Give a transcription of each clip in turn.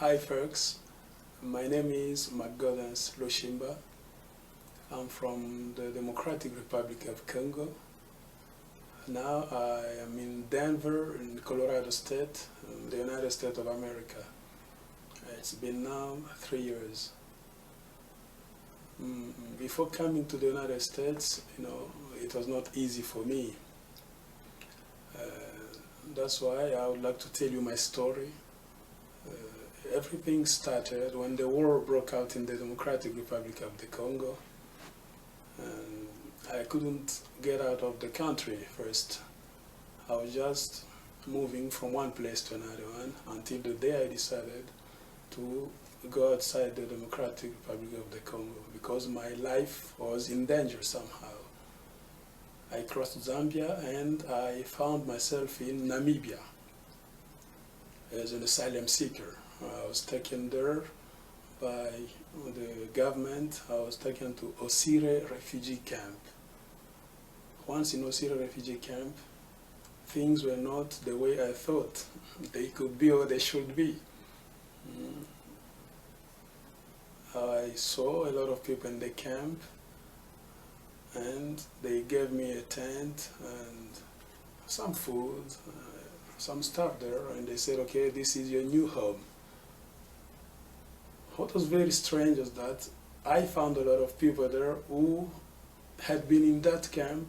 Hi folks, my name is Lushimba. I'm from the Democratic Republic of Congo. Now I am in Denver, in Colorado State, the United States of America. It's been now 3 years. Before coming to the United States, it was not easy for me. Uh, that's why I would like to tell you my story. Everything started when the war broke out in the Democratic Republic of the Congo, and I couldn't get out of the country first. I was just moving from one place to another one until the day I decided to go outside the Democratic Republic of the Congo because my life was in danger somehow. I crossed Zambia and I found myself in Namibia as an asylum seeker. I was taken there by the government. I was taken to Osire refugee camp. Once in Osire refugee camp, things were not the way I thought they could be or they should be. I saw a lot of people in the camp, and they gave me a tent and some food, some stuff there, and they said, okay, this is your new home. What was very strange is that I found a lot of people there who had been in that camp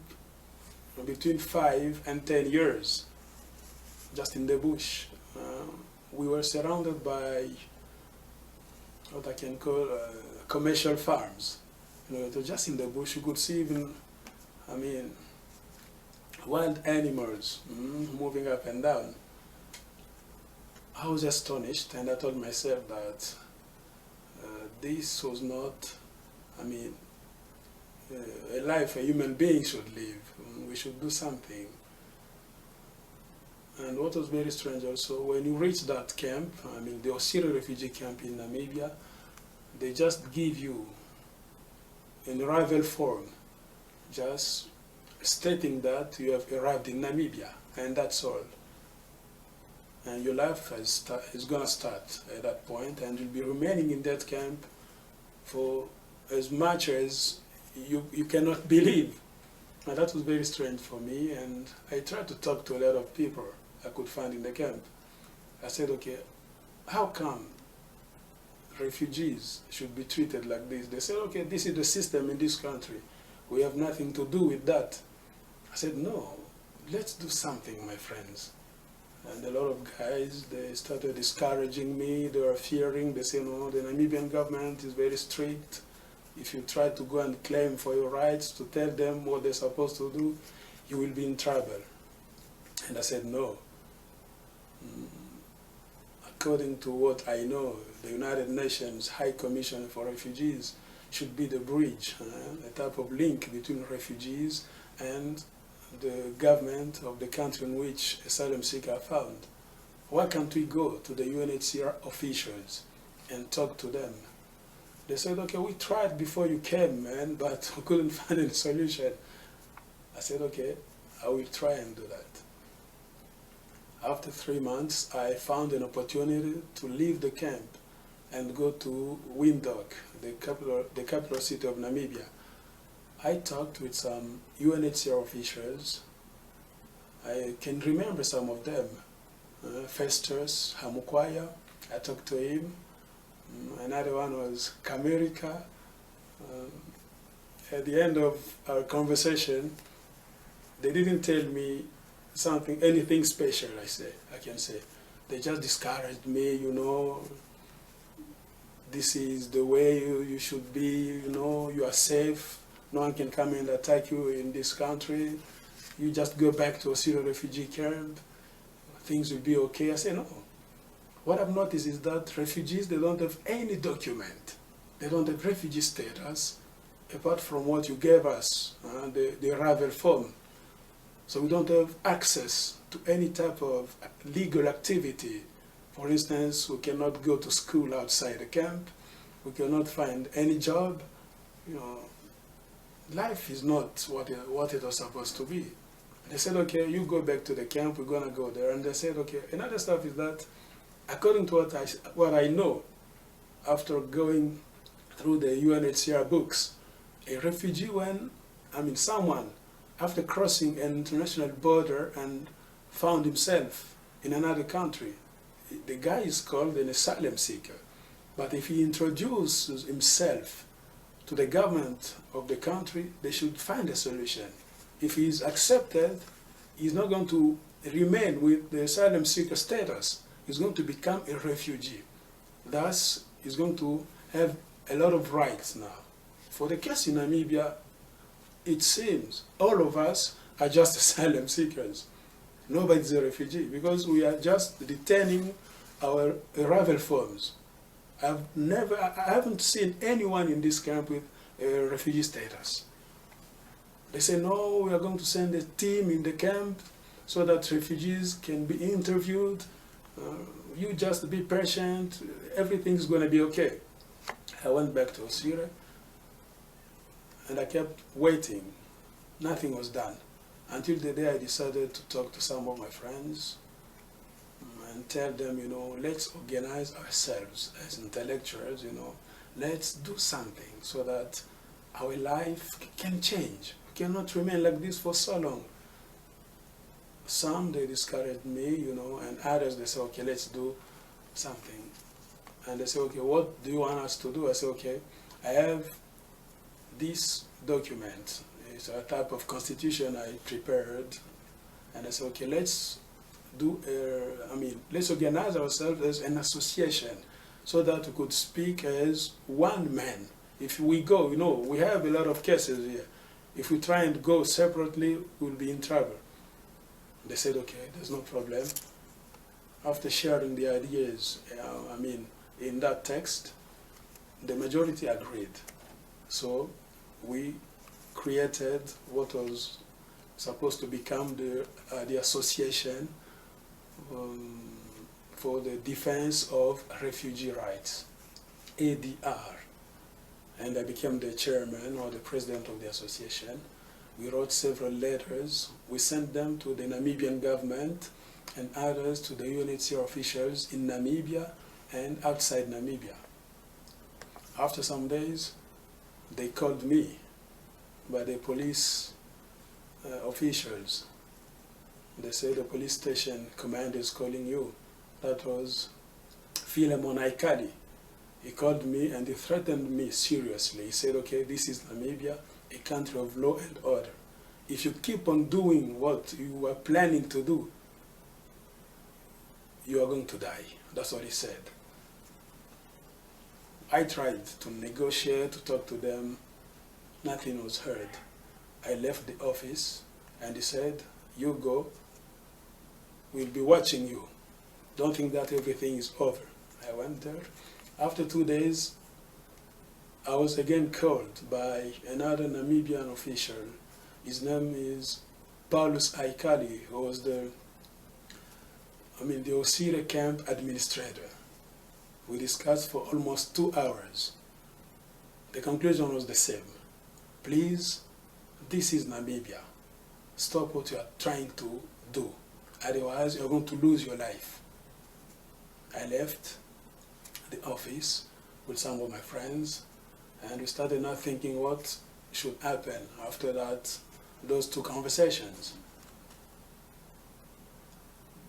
between 5 and 10 years, just in the bush. We were surrounded by what I can call commercial farms. It was just in the bush. You could see even, wild animals moving up and down. I was astonished, and I told myself that this was not, a life a human being should live. We should do something. And what was very strange also, when you reach that camp, the Osire refugee camp in Namibia, they just give you an arrival form, just stating that you have arrived in Namibia, and that's all. And your life is going to start at that point, and you'll be remaining in that camp for as much as you cannot believe. And that was very strange for me, and I tried to talk to a lot of people I could find in the camp. I said, okay, how come refugees should be treated like this? They said, okay, this is the system in this country. We have nothing to do with that. I said, no, let's do something, my friends. And a lot of guys, they started discouraging me. They were fearing. They said, no, the Namibian government is very strict. If you try to go and claim for your rights, to tell them what they're supposed to do, you will be in trouble. And I said, no. According to what I know, the United Nations High Commissioner for Refugees should be the bridge, a type of link between refugees and the government of the country in which asylum seekers are found. Why can't we go to the UNHCR officials and talk to them? They said, okay, we tried before you came, man, but we couldn't find any solution. I said, okay, I will try and do that. After 3 months, I found an opportunity to leave the camp and go to Windhoek, the capital city of Namibia. I talked with some UNHCR officials. I can remember some of them. Festus Hamukwaya, I talked to him. Another one was Kamerika. At the end of our conversation, they didn't tell me anything special, I can say. They just discouraged me, this is the way you should be, you are safe. No one can come and attack you in this country. You just go back to a Syrian refugee camp. Things will be okay. I say, no. What I've noticed is that refugees, they don't have any document. They don't have refugee status, apart from what you gave us, the arrival form. So we don't have access to any type of legal activity. For instance, we cannot go to school outside the camp. We cannot find any job. Life is not what it was supposed to be. They said, okay, you go back to the camp, we're going to go there. And they said, okay, another stuff is that according to what I know, after going through the UNHCR books, a refugee someone, after crossing an international border and found himself in another country, the guy is called an asylum seeker. But if he introduces himself to the government of the country, they should find a solution. If he is accepted, he's not going to remain with the asylum seeker status. He's going to become a refugee. Thus, he's going to have a lot of rights now. For the case in Namibia, it seems all of us are just asylum seekers. Nobody's a refugee because we are just returning our arrival forms. I haven't seen anyone in this camp with a refugee status. They say, no, we are going to send a team in the camp so that refugees can be interviewed. You just be patient, everything's going to be okay. I went back to Osira and I kept waiting. Nothing was done until the day I decided to talk to some of my friends and tell them, let's organize ourselves as intellectuals, let's do something so that our life can change. We cannot remain like this for so long. Some, they discouraged me, and others, they said, okay, let's do something. And they said, okay, what do you want us to do? I said, okay, I have this document. It's a type of constitution I prepared. And I said, okay, let's organize ourselves as an association so that we could speak as one man. If we go, we have a lot of cases here. If we try and go separately, we'll be in trouble. They said, okay, there's no problem. After sharing the ideas, in that text, the majority agreed. So we created what was supposed to become the Association for the Defense of Refugee Rights, ADR. And I became the chairman or the president of the association. We wrote several letters. We sent them to the Namibian government and others to the UNHCR officials in Namibia and outside Namibia. After some days, they called me by the police officials. They said the police station commander is calling you. That was Philemon Aikali. He called me and he threatened me seriously. He said, okay, this is Namibia, a country of law and order. If you keep on doing what you were planning to do, you are going to die. That's what he said. I tried to negotiate, to talk to them. Nothing was heard. I left the office and he said, you go, we'll be watching you. Don't think that everything is over. I went there. After 2 days, I was again called by another Namibian official. His name is Paulus Aikali, who was the Osira camp administrator. We discussed for almost 2 hours. The conclusion was the same. Please, this is Namibia. Stop what you are trying to do. Otherwise, you're going to lose your life. I left the office with some of my friends, and we started now thinking what should happen after those 2 conversations.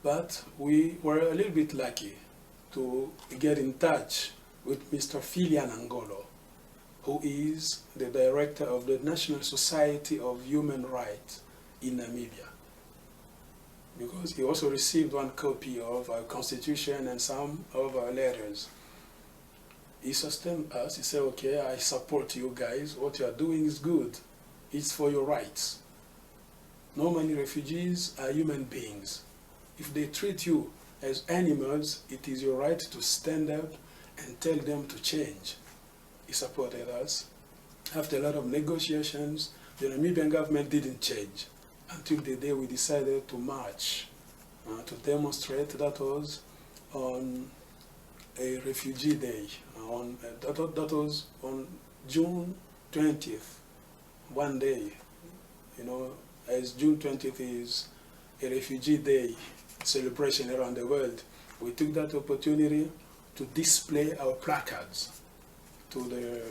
But we were a little bit lucky to get in touch with Mr. Filian Angolo, who is the director of the National Society of Human Rights in Namibia. Because he also received 1 copy of our constitution and some of our letters. He sustained us. He said, okay, I support you guys. What you are doing is good. It's for your rights. Normally, refugees are human beings. If they treat you as animals, it is your right to stand up and tell them to change. He supported us. After a lot of negotiations, the Namibian government didn't change until the day we decided to march, to demonstrate. That was on a refugee day. That was on June 20th, one day. As June 20th is a refugee day celebration around the world, we took that opportunity to display our placards to the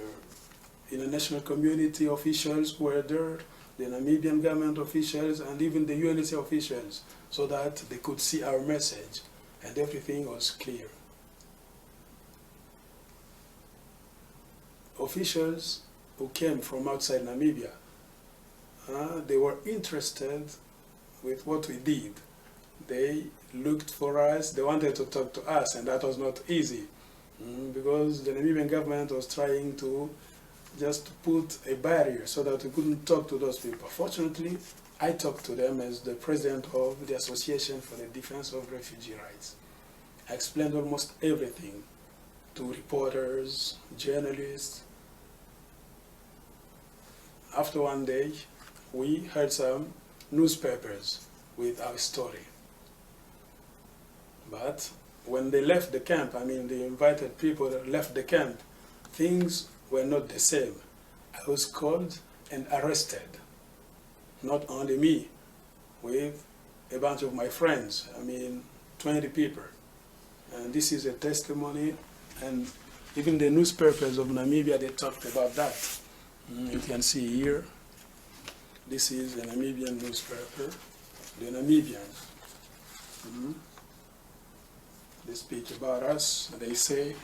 international community officials who were there, the Namibian government officials, and even the UNHCR officials, so that they could see our message, and everything was clear. Officials who came from outside Namibia, they were interested with what we did. They looked for us, they wanted to talk to us, and that was not easy, because the Namibian government was trying to just put a barrier so that we couldn't talk to those people. Fortunately, I talked to them as the president of the Association for the Defense of Refugee Rights. I explained almost everything to reporters, journalists. After one day, we heard some newspapers with our story. But when they left the camp, I mean the invited people that left the camp, things were not the same. I was called and arrested. Not only me, with a bunch of my friends, I mean 20 people. And this is a testimony, and even the newspapers of Namibia, they talked about that. You can see here, this is a Namibian newspaper, the Namibian. They speak about us, they say,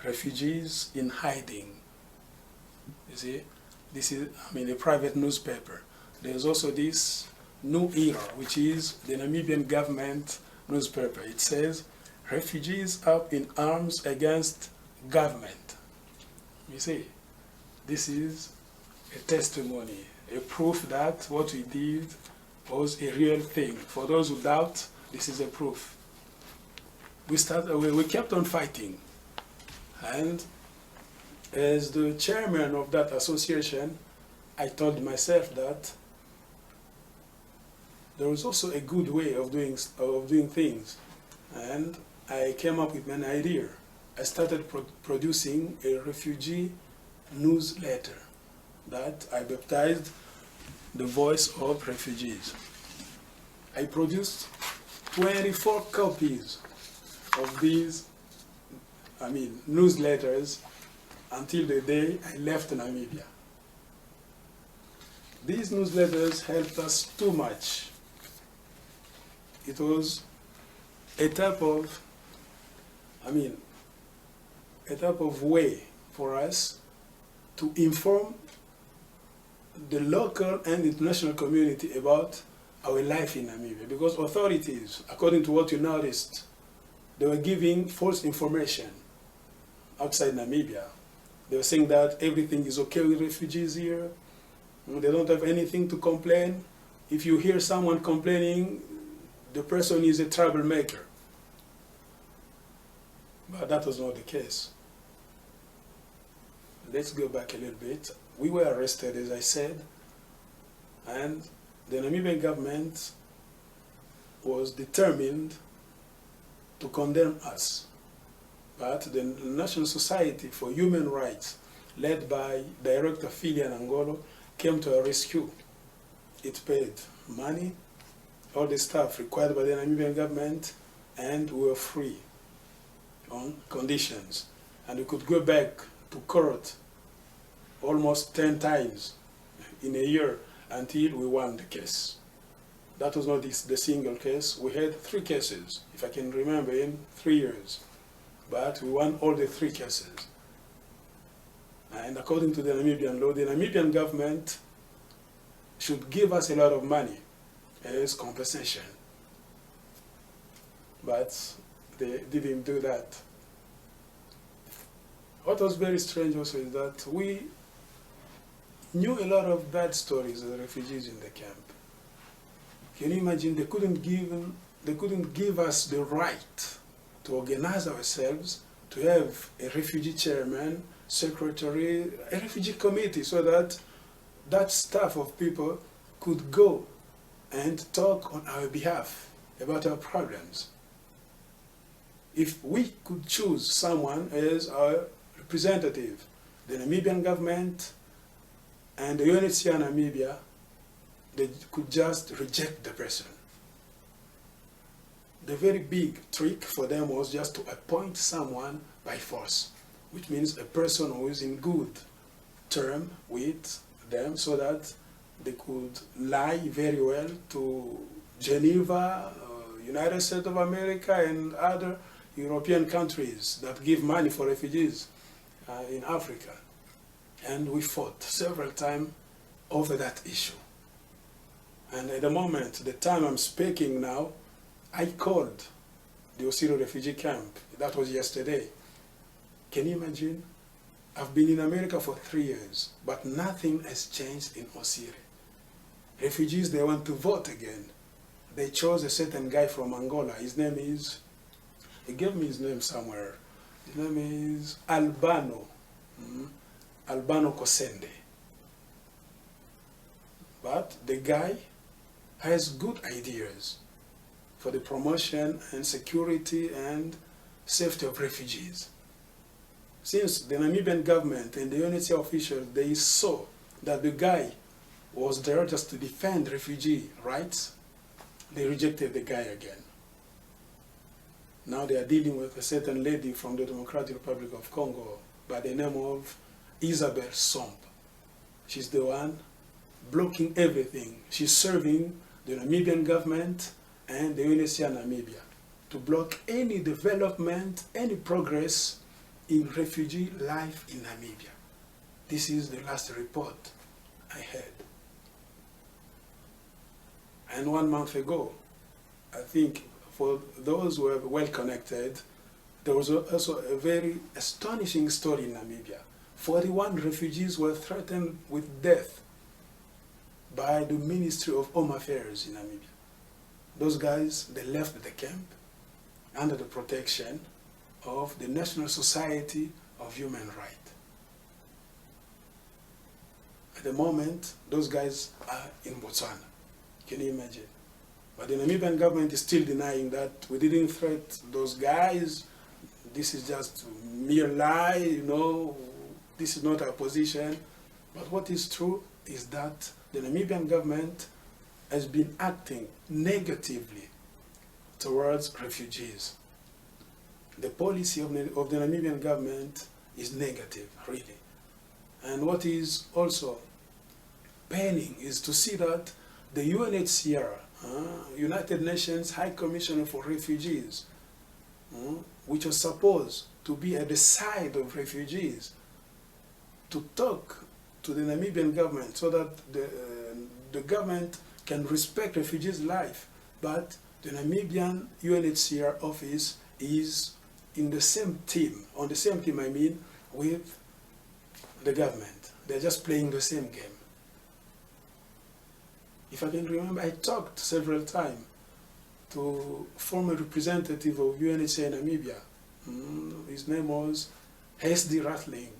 refugees in hiding. You see, this is, I mean, a private newspaper. There's also this New Era, which is the Namibian government newspaper. It says, refugees up in arms against government. You see, this is a testimony, a proof that what we did was a real thing. For those who doubt, this is a proof. We kept on fighting, and as the chairman of that association, I told myself that there was also a good way of doing things, and I came up with an idea. I started producing a refugee newsletter that I baptized The Voice of Refugees. I produced 24 copies of these, newsletters until the day I left Namibia. These newsletters helped us too much. It was a type of way for us to inform the local and international community about our life in Namibia, because authorities, according to what you noticed, they were giving false information outside Namibia. They were saying that everything is okay with refugees here, they don't have anything to complain. If you hear someone complaining, the person is a troublemaker. But that was not the case. Let's go back a little bit. We were arrested, as I said, and the Namibian government was determined to condemn us. But the National Society for Human Rights, led by Director Filian Angolo, came to our rescue. It paid money, all the stuff required by the Namibian government, and we were free on conditions. And we could go back to court almost 10 times in a year until we won the case. That was not the single case. We had 3 cases, if I can remember, in 3 years. But we won all the 3 cases. And according to the Namibian law, the Namibian government should give us a lot of money as compensation. But they didn't do that. What was very strange also is that we knew a lot of bad stories of the refugees in the camp. Can you imagine? They couldn't give us the right to organize ourselves, to have a refugee chairman, secretary, a refugee committee, so that that staff of people could go and talk on our behalf about our problems. If we could choose someone as our representative, the Namibian government and the UNHCR Namibia, they could just reject the person. the very big trick for them was just to appoint someone by force, which means a person who is in good term with them so that they could lie very well to Geneva, United States of America, and other European countries that give money for refugees in Africa. And we fought several times over that issue. And at the moment, the time I'm speaking now, I called the Osiro refugee camp. That was yesterday. Can you imagine? I've been in America for 3 years, but nothing has changed in Osiri. Refugees, they want to vote again. They chose a certain guy from Angola. His name is, he gave me his name somewhere. His name is Albano, Albano Kosende. But the guy has good ideas for the promotion and security and safety of refugees. Since the Namibian government and the UNHCR officials, they saw that the guy was there just to defend refugee rights, they rejected the guy again. Now they are dealing with a certain lady from the Democratic Republic of Congo by the name of Isabel Somp. She's the one blocking everything. She's serving the Namibian government and the UNHCR Namibia to block any development, any progress in refugee life in Namibia. This is the last report I had. And 1 month ago, I think for those who are well connected, there was also a very astonishing story in Namibia. 41 refugees were threatened with death by the Ministry of Home Affairs in Namibia. Those guys, they left the camp under the protection of the National Society of Human Rights. At the moment, those guys are in Botswana. Can you imagine? But the Namibian government is still denying that we didn't threat those guys. This is just mere lie, you know, this is not our position. But what is true is that the Namibian government has been acting negatively towards refugees. The policy of the Namibian government is negative, really. And what is also paining is to see that the UNHCR, United Nations High Commissioner for Refugees, which was supposed to be at the side of refugees, to talk to the Namibian government so that the government can respect refugees' life. But the Namibian UNHCR office is in the same team, on the same team I mean, with the government. They're just playing the same game. If I can remember, I talked several times to former representative of UNHCR Namibia. His name was Hesdy Rattling.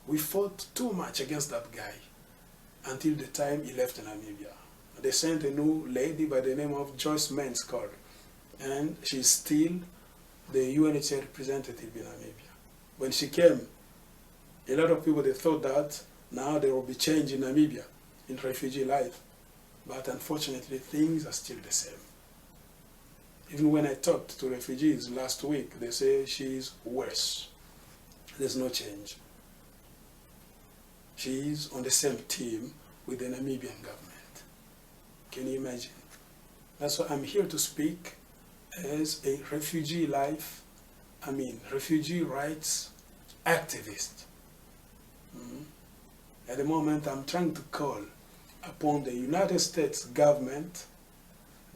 We fought too much against that guy until the time he left Namibia. They sent a new lady by the name of Joyce Menskor, and she's still the UNHCR representative in Namibia. When she came, a lot of people, they thought that now there will be change in Namibia, in refugee life. But unfortunately, things are still the same. Even when I talked to refugees last week, they say she's worse. There's no change. She's on the same team with the Namibian government. Can you imagine? That's why I'm here to speak as a refugee rights activist. At the moment, I'm trying to call upon the United States government,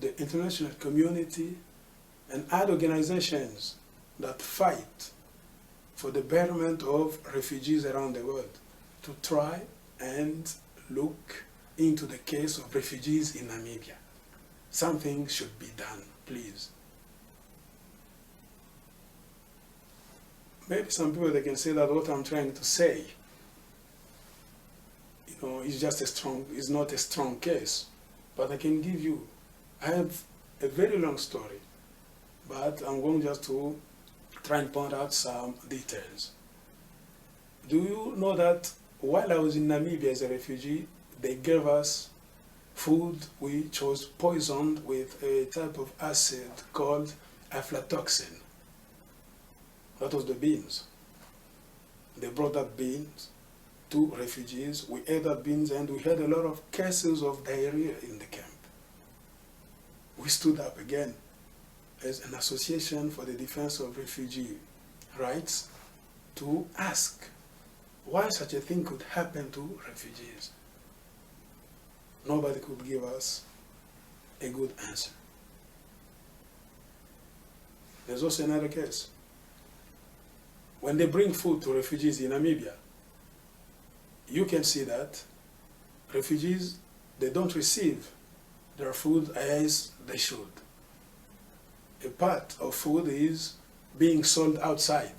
the international community, and other organizations that fight for the betterment of refugees around the world to try and look into the case of refugees in Namibia. Something should be done, please. Maybe some people, they can say that what I'm trying to say, is just is not a strong case. But I can give you, I have a very long story, but I'm going just to try and point out some details. Do you know that while I was in Namibia as a refugee, they gave us food which was poisoned with a type of acid called aflatoxin. That was the beans. They brought that beans to refugees. We ate that beans and we had a lot of cases of diarrhea in the camp. We stood up again as an association for the defense of refugee rights to ask why such a thing could happen to refugees. Nobody could give us a good answer. There's also another case. When they bring food to refugees in Namibia, you can see that refugees, they don't receive their food as they should. A part of food is being sold outside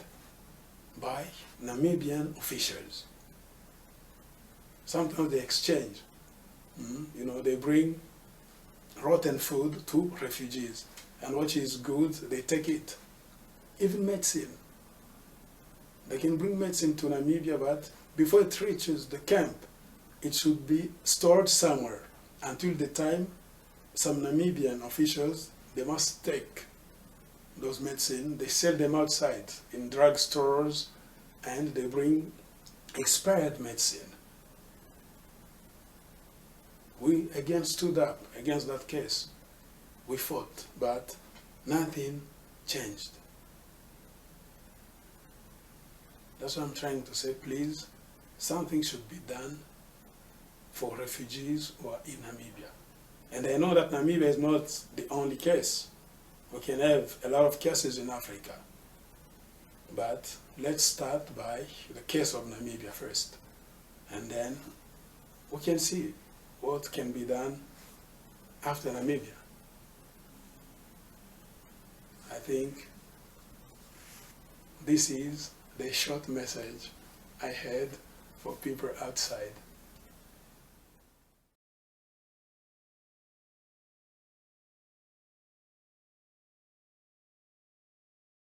by Namibian officials. Sometimes they exchange. You know, they bring rotten food to refugees, and what is good, they take it. Even medicine. They can bring medicine to Namibia, but before it reaches the camp, it should be stored somewhere until the time some Namibian officials, they must take those medicine, they sell them outside in drugstores, and they bring expired medicine. We again stood up against that case. We fought, but nothing changed. That's what I'm trying to say. Please, something should be done for refugees who are in Namibia. And I know that Namibia is not the only case. We can have a lot of cases in Africa. But let's start by the case of Namibia first. And then we can see what can be done after Namibia. I think this is the short message I had for people outside.